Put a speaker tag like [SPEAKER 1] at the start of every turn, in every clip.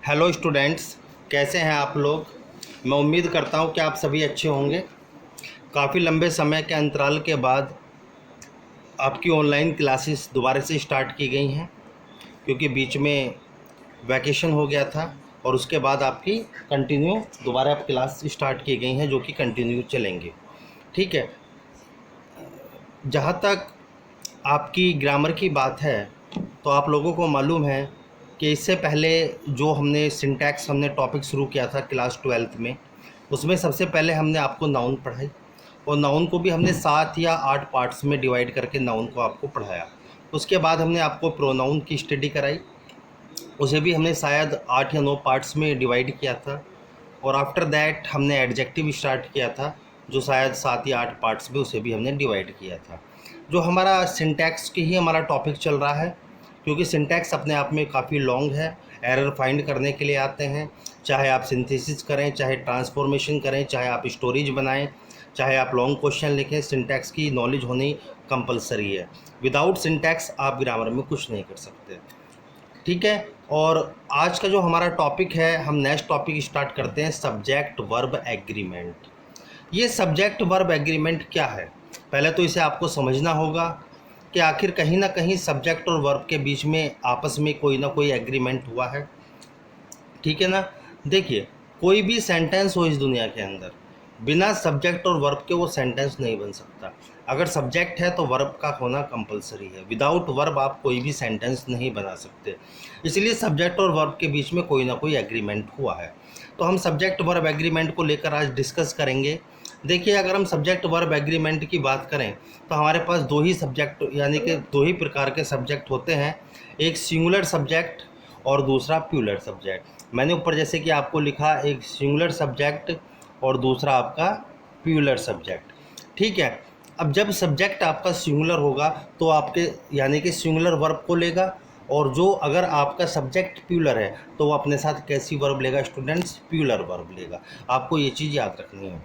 [SPEAKER 1] Hello students, कैसे हैं आप लोग। मैं उम्मीद करता हूं कि आप सभी अच्छे होंगे। काफ़ी लंबे समय के अंतराल के बाद आपकी ऑनलाइन क्लासेस दोबारा से स्टार्ट की गई हैं, क्योंकि बीच में वैकेशन हो गया था और उसके बाद आपकी कंटिन्यू दोबारा आप क्लास स्टार्ट की गई हैं, जो कि कंटिन्यू चलेंगे। ठीक है। जहाँ तक आपकी ग्रामर की बात है, तो आप लोगों को मालूम है कि इससे पहले जो हमने सिंटैक्स हमने टॉपिक शुरू किया था क्लास 12th में, उसमें सबसे पहले हमने आपको नाउन पढ़ाई, और नाउन को भी हमने 7 या 8 पार्ट्स में डिवाइड करके नाउन को आपको पढ़ाया। उसके बाद हमने आपको प्रोनाउन की स्टडी कराई, उसे भी हमने शायद 8 या 9 पार्ट्स में डिवाइड किया था। और आफ्टर दैट हमने एडजेक्टिव स्टार्ट किया था, जो शायद 7 या 8 पार्ट्स में उसे भी हमने डिवाइड किया था। जो हमारा सिंटैक्स की ही हमारा टॉपिक चल रहा है, क्योंकि सिंटैक्स अपने आप में काफ़ी लॉन्ग है। एरर फाइंड करने के लिए आते हैं, चाहे आप सिंथेसिस करें, चाहे ट्रांसफॉर्मेशन करें, चाहे आप स्टोरेज बनाएं, चाहे आप लॉन्ग क्वेश्चन लिखें, सिंटैक्स की नॉलेज होनी कंपलसरी है। विदाउट सिंटैक्स आप ग्रामर में कुछ नहीं कर सकते। ठीक है। और आज का जो हमारा टॉपिक है, हम नेक्स्ट टॉपिक स्टार्ट करते हैं, सब्जेक्ट वर्ब एग्रीमेंट। ये सब्जेक्ट वर्ब एग्रीमेंट क्या है? पहले तो इसे आपको समझना होगा कि आखिर कहीं ना कहीं सब्जेक्ट और वर्ब के बीच में आपस में कोई ना कोई एग्रीमेंट हुआ है। ठीक है ना। देखिए, कोई भी सेंटेंस हो इस दुनिया के अंदर, बिना सब्जेक्ट और वर्ब के वो सेंटेंस नहीं बन सकता। अगर सब्जेक्ट है तो वर्ब का होना कंपलसरी है। विदाउट वर्ब आप कोई भी सेंटेंस नहीं बना सकते। इसलिए सब्जेक्ट और वर्ब के बीच में कोई ना कोई एग्रीमेंट हुआ है। तो हम सब्जेक्ट वर्ब एग्रीमेंट को लेकर आज डिस्कस करेंगे। देखिए, अगर हम सब्जेक्ट वर्ब एग्रीमेंट की बात करें तो हमारे पास दो ही सब्जेक्ट, यानी कि दो ही प्रकार के सब्जेक्ट होते हैं। एक सिंगुलर सब्जेक्ट और दूसरा प्लूरल सब्जेक्ट। मैंने ऊपर जैसे कि आपको लिखा, एक सिंगुलर सब्जेक्ट और दूसरा आपका प्लूरल सब्जेक्ट। ठीक है। अब जब सब्जेक्ट आपका सिंगुलर होगा तो आपके यानी कि सिंगुलर वर्ब को लेगा, और जो अगर आपका सब्जेक्ट प्लूरल है तो वो अपने साथ कैसी वर्ब लेगा स्टूडेंट्स? प्लूरल वर्ब लेगा। आपको ये चीज़ याद रखनी है।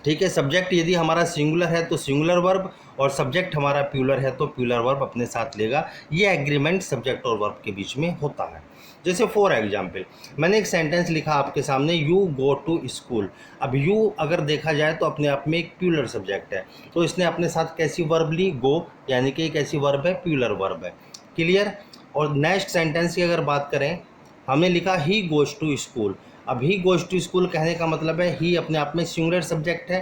[SPEAKER 1] ठीक है। सब्जेक्ट यदि हमारा सिंगुलर है तो सिंगुलर वर्ब, और सब्जेक्ट हमारा प्लूरल है तो प्लूरल वर्ब अपने साथ लेगा। ये एग्रीमेंट सब्जेक्ट और वर्ब के बीच में होता है। जैसे फॉर एग्जाम्पल, मैंने एक सेंटेंस लिखा आपके सामने, यू गो टू स्कूल। अब यू अगर देखा जाए तो अपने आप में एक प्लूरल सब्जेक्ट है, तो इसने अपने साथ कैसी वर्ब ली? गो, यानी कि एक ऐसी वर्ब है, प्लूरल वर्ब है। क्लियर। और नेक्स्ट सेंटेंस की अगर बात करें, हमने लिखा ही गोज टू स्कूल। अब ही गोज टू स्कूल कहने का मतलब है ही अपने आप में सिंगुलर सब्जेक्ट है,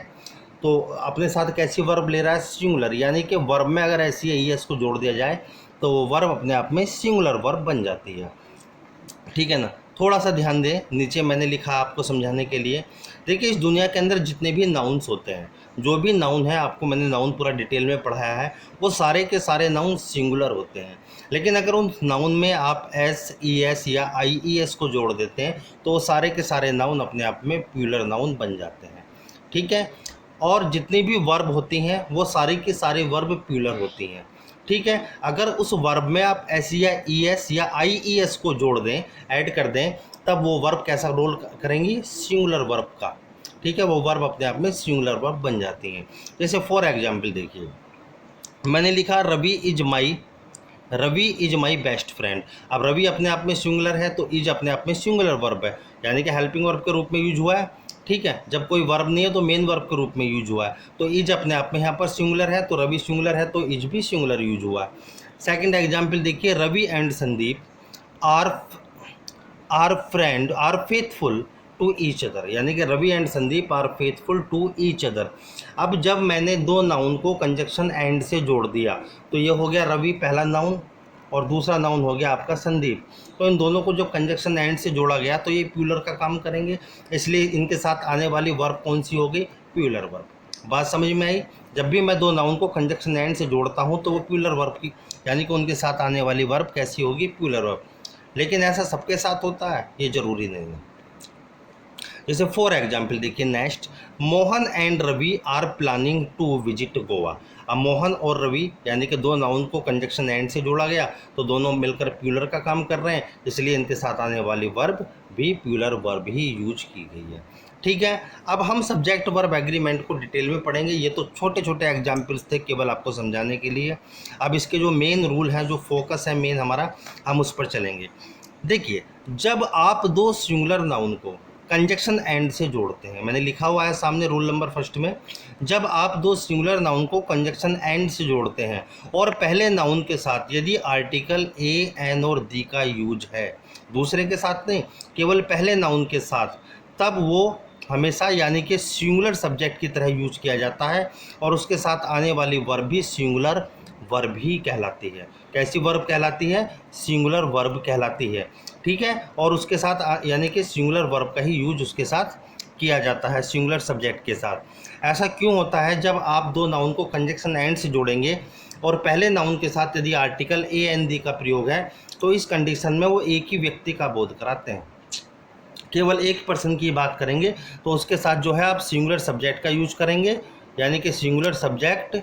[SPEAKER 1] तो अपने साथ कैसी वर्ब ले रहा है? सिंगुलर। यानी कि वर्ब में अगर ऐसी है एस को जोड़ दिया जाए तो वो वर्ब अपने आप में सिंगुलर वर्ब बन जाती है। ठीक है ना। थोड़ा सा ध्यान दें, नीचे मैंने लिखा आपको समझाने के लिए। देखिए, इस दुनिया के अंदर जितने भी नाउन्स होते हैं, जो भी नाउन है, आपको मैंने नाउन पूरा डिटेल में पढ़ाया है, वो सारे के सारे नाउन सिंगुलर होते हैं। लेकिन अगर उन नाउन में आप एस ई एस या आई ई एस को जोड़ देते हैं तो वो सारे के सारे नाउन अपने आप में प्लूरल नाउन बन जाते हैं। ठीक है। और जितनी भी वर्ब होती हैं वो सारी की सारी वर्ब प्लूरल होती हैं। ठीक है। अगर उस वर्ब में आप एस या ई एस या आई ई एस को जोड़ दें, ऐड कर दें, तब वो वर्ब कैसा रोल करेंगी? सिंगुलर वर्ब का। ठीक है। वो वर्ब अपने आप में सिंगुलर वर्ब बन जाती हैं। जैसे फॉर एग्जाम्पल देखिए, मैंने लिखा Ravi is my best friend. अब रवि अपने आप में सिंगुलर है तो इज अपने आप में सिंगुलर वर्ब है, यानी कि हेल्पिंग वर्ब के रूप में यूज हुआ है। ठीक है। जब कोई वर्ब नहीं है तो मेन वर्ब के रूप में यूज हुआ है, तो इज अपने आप में यहाँ पर सिंगुलर है, तो रवि सिंगुलर है तो इज भी सिंगुलर यूज हुआ है। सेकंड एग्जाम्पल देखिए, Ravi and Sandeep are are faithful to each other, यानी कि Ravi and Sandeep are faithful to each other. अब जब मैंने दो नाउन को कंजक्शन एंड से जोड़ दिया तो ये हो गया रवि पहला नाउन, और दूसरा नाउन हो गया आपका संदीप। तो इन दोनों को जब कंजक्शन एंड से जोड़ा गया तो ये प्लूरल का काम करेंगे, इसलिए इनके साथ आने वाली वर्ब कौन सी हो गई? Plural verb. बात समझ में आई? जब भी मैं दो नाउन को कंजक्शन एंड से जोड़ता हूँ तो वो प्लूरल वर्ब की, यानी कि उनके साथ आने वाली वर्ब कैसी होगी? Plural verb. लेकिन ऐसा सबके साथ होता है? ये जरूरी नहीं है। जैसे फॉर एग्जाम्पल देखिए next, Mohan and Ravi are planning to visit Goa. अब मोहन और रवि यानी कि दो नाउन को कंजक्शन एंड से जोड़ा गया तो दोनों मिलकर प्लूरल का काम कर रहे हैं, इसलिए इनके साथ आने वाली वर्ब भी प्लूरल वर्ब ही यूज की गई है। ठीक है। अब हम सब्जेक्ट वर्ब एग्रीमेंट को डिटेल में पढ़ेंगे। ये तो छोटे छोटे एग्जाम्पल्स थे केवल आपको समझाने के लिए। अब इसके जो मेन रूल हैं, जो फोकस है मेन हमारा, हम उस पर चलेंगे। देखिए, जब आप दो सिंगुलर नाउन को कंजक्शन एंड से जोड़ते हैं, मैंने लिखा हुआ है सामने रूल नंबर फर्स्ट में, जब आप दो सिंगुलर नाउन को कंजक्शन एंड से जोड़ते हैं और पहले नाउन के साथ यदि आर्टिकल ए, एन और दी का यूज है, दूसरे के साथ नहीं, केवल पहले नाउन के साथ, तब वो हमेशा यानी कि सिंगुलर सब्जेक्ट की तरह यूज किया जाता है और उसके साथ आने वाली वर्ब भी सिंगुलर वर्ब ही कहलाती है। कैसी वर्ब कहलाती है? सिंगुलर वर्ब कहलाती है। ठीक है, और उसके साथ यानी कि सिंगुलर वर्ब का ही यूज उसके साथ किया जाता है, सिंगुलर सब्जेक्ट के साथ। ऐसा क्यों होता है? जब आप दो नाउन को कंजक्शन एंड से जोड़ेंगे और पहले नाउन के साथ यदि आर्टिकल ए एन दी का प्रयोग है, तो इस कंडीशन में वो एक ही व्यक्ति का बोध कराते हैं, केवल एक पर्सन की बात करेंगे, तो उसके साथ जो है आप सिंगुलर सब्जेक्ट का यूज करेंगे, यानी कि सिंगुलर सब्जेक्ट।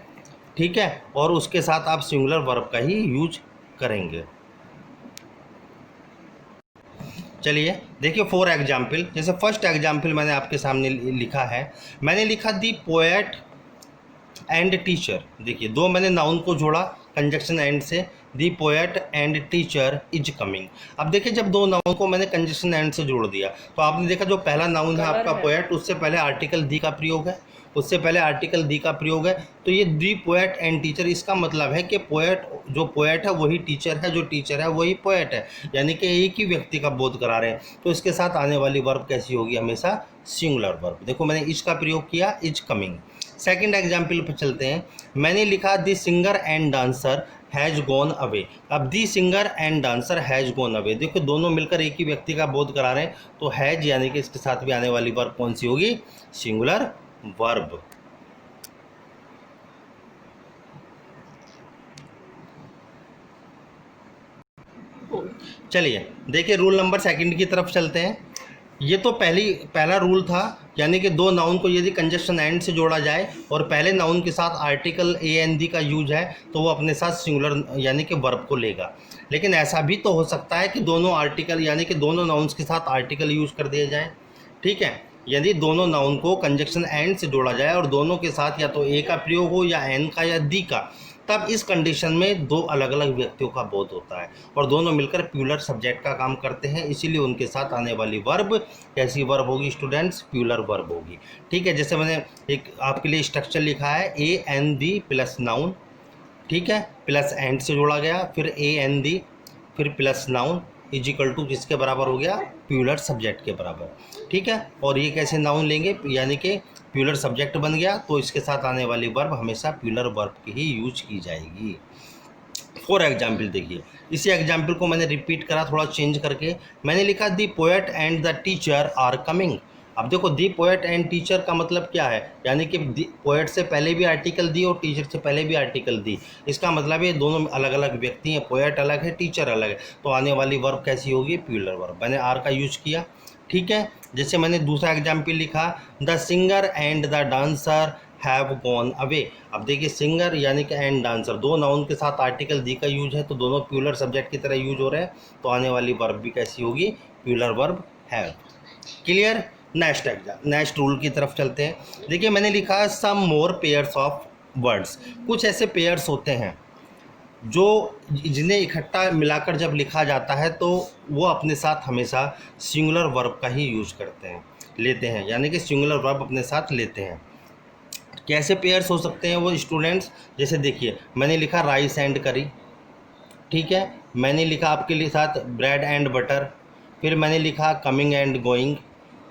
[SPEAKER 1] ठीक है, और उसके साथ आप सिंगुलर वर्ब का ही यूज करेंगे। चलिए देखिए फॉर एग्जाम्पल, जैसे फर्स्ट एग्जाम्पल मैंने आपके सामने लिखा है, मैंने लिखा दी पोएट एंड टीचर। देखिए दो मैंने नाउन को जोड़ा कंजक्शन एंड से, दी poet and teacher is coming. अब देखिए जब दो नाउन को मैंने कंजक्शन एंड से जोड़ दिया तो आपने देखा जो पहला नाउन है आपका पोएट, उससे पहले आर्टिकल दी का प्रयोग है, उससे पहले आर्टिकल दी का प्रयोग है, तो ये दी पोएट एंड टीचर, इसका मतलब है कि पोएट, जो पोएट है वही टीचर है, जो टीचर है वही पोएट है, यानी कि एक ही व्यक्ति का बोध करा रहे हैं। तो इसके साथ आने वाली वर्ब कैसी होगी? हमेशा सिंगुलर वर्ब। देखो मैंने इज का प्रयोग किया, इज कमिंग। सेकंड एग्जाम्पल पर चलते हैं, मैंने लिखा the singer and dancer has gone away. अब the singer and dancer has gone away, देखो दोनों मिलकर एक ही व्यक्ति का बोध करा रहे हैं, तो हैज यानी कि इसके साथ भी आने वाली वर्ब कौन सी होगी? Singular verb. चलिए देखिए रूल नंबर सेकंड की तरफ चलते हैं। ये तो पहला रूल था, यानी कि दो नाउन को यदि कंजक्शन एंड से जोड़ा जाए और पहले नाउन के साथ आर्टिकल ए एन दी का यूज है तो वो अपने साथ सिंगुलर यानी कि वर्ब को लेगा। लेकिन ऐसा भी तो हो सकता है कि दोनों आर्टिकल यानी कि दोनों नाउन्स के साथ आर्टिकल यूज कर दिया जाए। ठीक है, यदि दोनों नाउन को कंजक्शन एंड से जोड़ा जाए और दोनों के साथ या तो ए का प्रयोग हो या एन का या दी का, तब इस कंडीशन में दो अलग अलग व्यक्तियों का बोध होता है और दोनों मिलकर प्यूलर सब्जेक्ट का काम करते हैं, इसीलिए उनके साथ आने वाली वर्ब कैसी वर्ब होगी स्टूडेंट्स? प्यूलर वर्ब होगी। ठीक है, जैसे मैंने एक आपके लिए स्ट्रक्चर लिखा है, ए एन दी प्लस नाउन, ठीक है, प्लस एंड से जोड़ा गया, फिर ए एन दी, फिर plus noun is equal to किसके बराबर हो गया? प्यूलर सब्जेक्ट के बराबर। ठीक है, और ये कैसे नाउन लेंगे? यानी कि प्यूलर सब्जेक्ट बन गया, तो इसके साथ आने वाली वर्ब हमेशा प्यूलर वर्ब की ही यूज की जाएगी। फॉर एग्जाम्पल देखिए, इसी एग्जाम्पल को मैंने रिपीट करा थोड़ा चेंज करके, मैंने लिखा the poet and the teacher are coming. अब देखो दी पोएट एंड टीचर का मतलब क्या है? यानी कि पोएट से पहले भी आर्टिकल दी और टीचर से पहले भी आर्टिकल दी, इसका मतलब ये दोनों अलग अलग व्यक्ति हैं, पोएट अलग है, टीचर अलग है, तो आने वाली वर्ब कैसी होगी? Plural verb. मैंने आर का यूज किया। ठीक है, जैसे मैंने दूसरा एग्जाम्पल लिखा, the singer and the dancer have gone away. अब देखिए सिंगर यानी कि एंड डांसर, दो नाउन के साथ आर्टिकल दी का यूज है, तो दोनों प्यूलर सब्जेक्ट की तरह यूज हो रहे हैं, तो आने वाली वर्ब भी कैसी होगी? Plural verb have. Clear? Next rule की तरफ चलते हैं। देखिए मैंने लिखा सम मोर पेयर्स ऑफ वर्ड्स। कुछ ऐसे पेयर्स होते हैं जो जिन्हें इकट्ठा मिलाकर जब लिखा जाता है तो वो अपने साथ हमेशा सिंगुलर वर्ब का ही यूज करते हैं, लेते हैं, यानी कि सिंगुलर वर्ब अपने साथ लेते हैं। कैसे पेयर्स हो सकते हैं वो स्टूडेंट्स? जैसे देखिए मैंने लिखा राइस एंड करी, ठीक है, मैंने लिखा आपके लिए साथ ब्रेड एंड बटर, फिर मैंने लिखा कमिंग एंड गोइंग,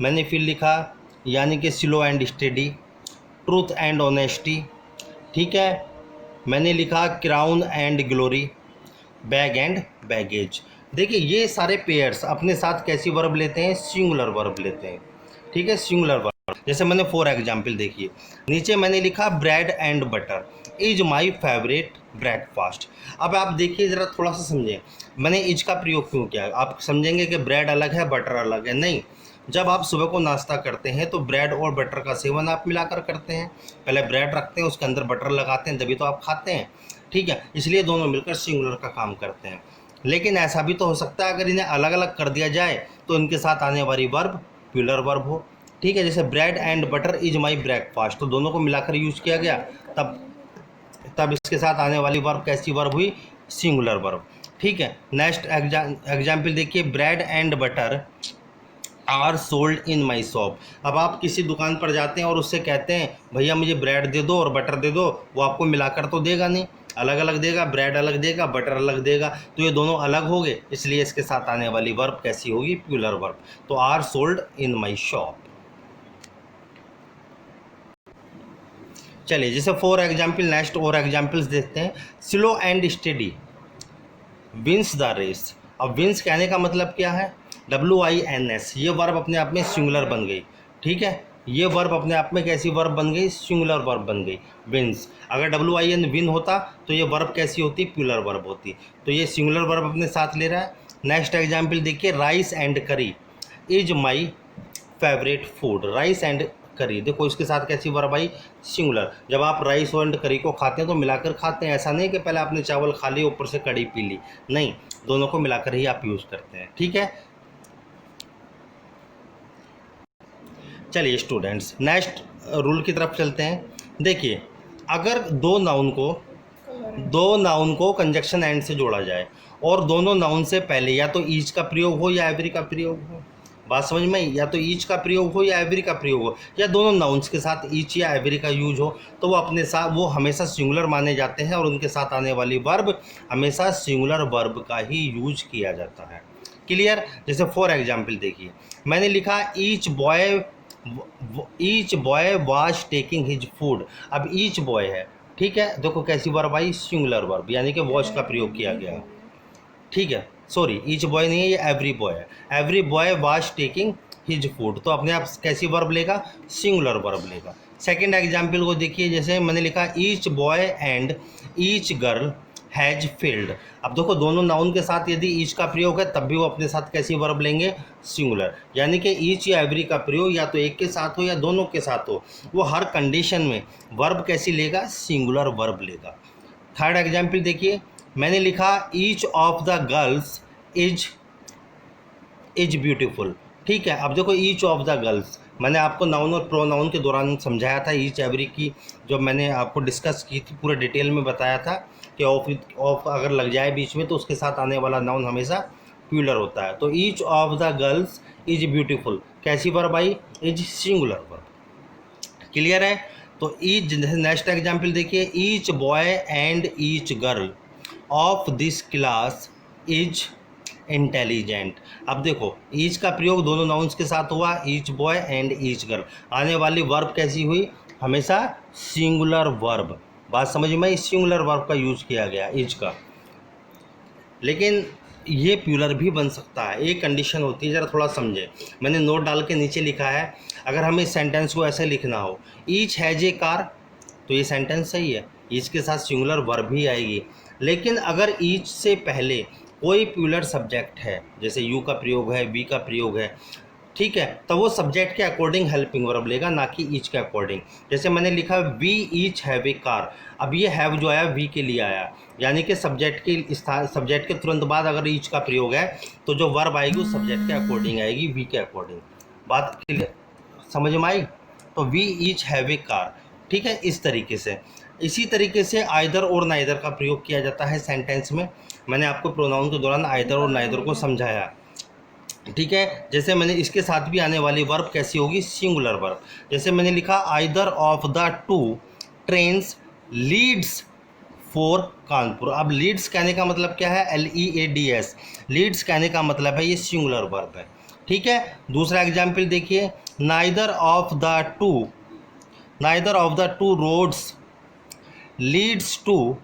[SPEAKER 1] मैंने फिर लिखा यानी कि slow and steady, truth and honesty, ठीक है, मैंने लिखा crown and glory, bag and baggage. देखिए ये सारे पेयर्स अपने साथ कैसी वर्ब लेते हैं? सिंगुलर वर्ब लेते हैं। ठीक है, सिंगुलर वर्ब। जैसे मैंने फॉर एग्जाम्पल देखिए, नीचे मैंने लिखा bread and butter is my favourite breakfast. अब आप देखिए ज़रा थोड़ा सा समझें, मैंने इज का प्रयोग क्यों किया? आप समझेंगे कि ब्रेड अलग है बटर अलग है, नहीं। जब आप सुबह को नाश्ता करते हैं तो ब्रेड और बटर का सेवन आप मिलाकर करते हैं, पहले ब्रेड रखते हैं उसके अंदर बटर लगाते हैं तभी तो आप खाते हैं। ठीक है, इसलिए दोनों मिलकर सिंगुलर का काम करते हैं। लेकिन ऐसा भी तो हो सकता है अगर इन्हें अलग अलग कर दिया जाए तो इनके साथ आने वाली वर्ब प्यूलर वर्ब हो। ठीक है, जैसे bread and butter is my breakfast, तो दोनों को मिलाकर यूज किया गया, तब इसके साथ आने वाली वर्ब कैसी वर्ब हुई? Singular verb. ठीक है। नेक्स्ट एग्जाम्पल देखिए, bread and butter are sold in my shop. अब आप किसी दुकान पर जाते हैं और उससे कहते हैं भैया मुझे ब्रेड दे दो और बटर दे दो, वो आपको मिलाकर तो देगा नहीं, अलग अलग देगा, ब्रेड अलग देगा, बटर अलग देगा, तो ये दोनों अलग हो गए, इसलिए इसके साथ आने वाली वर्ब कैसी होगी, प्यूलर वर्ब। तो are sold in my shop. चलिए जैसे फॉर एग्जाम्पल नेक्स्ट और एग्जाम्पल्स देखते हैं। Slow and steady wins the race. अब विंस कहने का मतलब क्या है, WINS, ये वर्ब अपने आप में सिंगुलर बन गई। ठीक है, ये वर्ब अपने आप में कैसी वर्ब बन गई, सिंगुलर वर्ब बन गई, विंस। अगर WIN विन होता तो ये वर्ब कैसी होती, प्यूलर वर्ब होती। तो ये सिंगुलर वर्ब अपने साथ ले रहा है। नेक्स्ट एग्जाम्पल देखिए, राइस एंड करी is my favourite food. Rice and करी, देखो इसके साथ कैसी वर्ब आई, सिंगुलर। जब आप राइस एंड करी को खाते हैं तो मिलाकर खाते हैं, ऐसा नहीं कि पहले आपने चावल खा लिए ऊपर से कड़ी पी ली, नहीं, दोनों को मिलाकर ही आप यूज़ करते हैं। ठीक है, चलिए स्टूडेंट्स नेक्स्ट रूल की तरफ चलते हैं। देखिए, अगर दो नाउन को कंजक्शन एंड से जोड़ा जाए और दोनों नाउन से पहले या तो ईच का प्रयोग हो या एवरी का प्रयोग हो, बात समझ में आई, या तो ईच का प्रयोग हो या एवरी का प्रयोग हो, या दोनों नाउन्स के साथ ईच या एवरी का यूज हो, तो वो अपने साथ वो हमेशा सिंगुलर माने जाते हैं और उनके साथ आने वाली वर्ब हमेशा सिंगुलर वर्ब का ही यूज किया जाता है। क्लियर। जैसे फॉर एग्जाम्पल देखिए, मैंने लिखा each boy was taking his food. अब ईच बॉय है, ठीक है, देखो कैसी वर्ब आई, सिंगुलर वर्ब, यानी कि वॉज का प्रयोग किया गया। ठीक है, सॉरी ईच बॉय नहीं है, ये एवरी बॉय है। Every boy was taking his food, तो अपने आप कैसी वर्ब लेगा, सिंगुलर वर्ब लेगा। सेकेंड एग्जाम्पल को देखिए, जैसे मैंने लिखा each boy and each girl has field. अब देखो दोनों नाउन के साथ यदि ईच का प्रयोग है तब भी वो अपने साथ कैसी वर्ब लेंगे, सिंगुलर। यानी कि ईच या एवरी का प्रयोग या तो एक के साथ हो या दोनों के साथ हो, वो हर कंडीशन में वर्ब कैसी लेगा, सिंगुलर वर्ब लेगा। थर्ड एग्जाम्पल देखिए, मैंने लिखा each of the girls is beautiful. ठीक है, अब देखो ईच ऑफ द गर्ल्स, मैंने आपको नाउन और प्रोनाउन के दौरान समझाया था, ईच एवरी की जो मैंने आपको डिस्कस की थी पूरे डिटेल में बताया था कि ऑफ अगर लग जाए बीच में तो उसके साथ आने वाला नाउन हमेशा प्यूलर होता है। तो each of the girls is beautiful कैसी वर्ब आई, इज सिंगुलर वर्ब। क्लियर है। तो ईच, नेक्स्ट एग्जाम्पल देखिए, each boy and each girl of this class is intelligent. अब देखो ईच का प्रयोग दोनों नाउन्स के साथ हुआ, each boy and each girl, आने वाली वर्ब कैसी हुई, हमेशा सिंगुलर वर्ब। बात समझ में, सिंगुलर वर्ब का यूज किया गया ईच का। लेकिन ये प्यूलर भी बन सकता है, एक कंडीशन होती है, ज़रा थोड़ा समझे, मैंने नोट डाल के नीचे लिखा है। अगर हमें इस सेंटेंस को ऐसे लिखना हो, ईच हैज ए कार, तो ये सेंटेंस सही है, ईच के साथ सिंगुलर वर्ब ही आएगी। लेकिन अगर ईच से पहले कोई प्यूलर सब्जेक्ट है, जैसे यू का प्रयोग है, बी का प्रयोग है, ठीक है, तो वो सब्जेक्ट के अकॉर्डिंग हेल्पिंग वर्ब लेगा, ना कि ईच के अकॉर्डिंग। जैसे मैंने लिखा we each have a car, अब ये हैव जो आया वी के लिए आया, यानी कि सब्जेक्ट के तुरंत बाद अगर ईच का प्रयोग है तो जो वर्ब आएगी उस सब्जेक्ट के अकॉर्डिंग आएगी, वी के अकॉर्डिंग। बात क्लियर समझ में आई। तो we each have a car, ठीक है, इस तरीके से। इसी तरीके से आइदर और नाइदर का प्रयोग किया जाता है सेंटेंस में। मैंने आपको प्रोनाउन के दौरान आइदर और नाइदर को समझाया, ठीक है। जैसे मैंने इसके साथ भी आने वाली वर्ब कैसी होगी, सिंगुलर वर्ब। जैसे मैंने लिखा either of the two trains leads for Kanpur. अब लीड्स कहने का मतलब क्या है, LEADS, लीड्स कहने का मतलब है ये सिंगुलर वर्ब है, ठीक है। दूसरा एग्जाम्पल देखिए, neither of the two roads leads to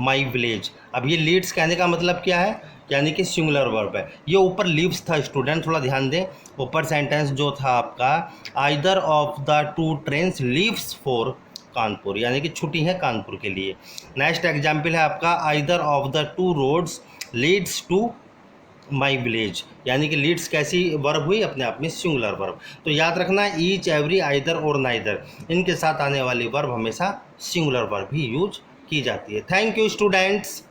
[SPEAKER 1] my village. अब ये लीड्स कहने का मतलब क्या है, यानी कि सिंगुलर वर्ब है। ये ऊपर लीव्स था स्टूडेंट, थोड़ा ध्यान दें, ऊपर सेंटेंस जो था आपका either of the two trains leaves for Kanpur, यानी कि छुट्टी है कानपुर के लिए। नेक्स्ट एग्जाम्पल है आपका either of the two roads leads to my village, यानी कि लीड्स कैसी वर्ब हुई, अपने आप में सिंगुलर वर्ब। तो याद रखना ईच एवरी आइदर और नाइदर, इनके साथ आने वाली वर्ब हमेशा सिंगुलर वर्ब ही यूज की जाती है। Thank you students.